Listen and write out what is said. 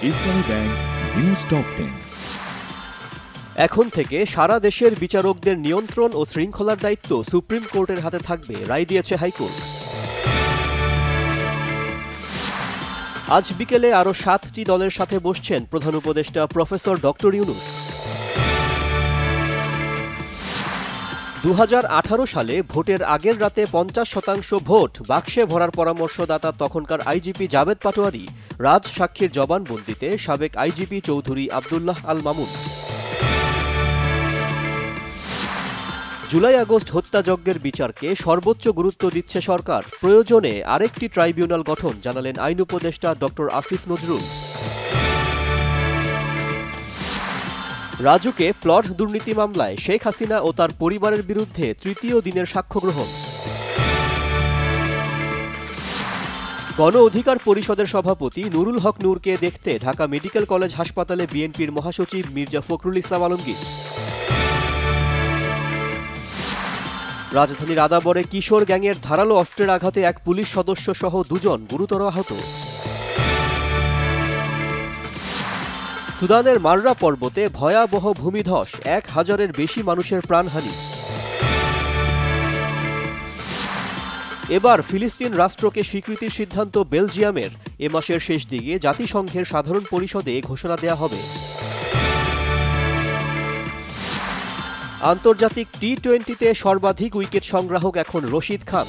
ইসলামী bank news top 10। এখন থেকে সারা দেশের বিচারকদের নিয়ন্ত্রণ ও শৃঙ্খলার দায়িত্ব সুপ্রিম কোর্টের হাতে থাকবে, রায় দিয়েছে হাইকোর্ট। আজ বিকেলে আরও 7টি দলের সাথে বসছেন প্রধান উপদেষ্টা প্রফেসর ডক্টর ইউনূস। 2018 সালে ভোটের আগের রাতে 50% ভোট বাক্সে ভরার পরামর্শদাতা তখনকার আইজিপি জাভেদ পাটোয়ারি রাজসাক্ষীর জবানবন্দিতে সাবেক IGP Chowdhury Abdullah Al Mamun. July August হত্যাযজ্ঞের বিচারকে সর্বোচ্চ গুরুত্ব দিচ্ছে সরকার, প্রয়োজনে আরেকটি ট্রাইব্যুনাল গঠন জানালেন আইন উপদেষ্টা ডক্টর আসিফ নজরুল। রাজুকে প্লট দুর্নীতি মামলায় শেখ হাসিনা ও তার পরিবারের বিরুদ্ধে তৃতীয় দিনের সাক্ষ্য গ্রহণ। গণ অধিকার পরিষদের সভাপতি নুরুল হক নূরকে দেখতে ঢাকা মেডিকেল কলেজ হাসপাতালে বিএনপির মহাসচিব মির্জা ফখরুল ইসলাম আলমগীর। রাজধানীর আদাবরে কিশোর গ্যাংয়ের ধারালো অস্ত্রের আঘাতে এক পুলিশ সদস্য সহ 2 জন গুরুতর আহত। সুদানের মাররা পর্বতে ভয়াবহ ভূমিধস, 1000-এর বেশি মানুষের প্রাণহানি। এবার ফিলিস্তিন রাষ্ট্রকে স্বীকৃতির সিদ্ধান্ত বেলজিয়ামের, এ মাসের শেষ দিকে জাতিসংঘের সাধারণ পরিষদে ঘোষণা দেয়া হবে। আন্তর্জাতিক টি-20তে সর্বাধিক উইকেট সংগ্রাহক এখন রশিদ খান।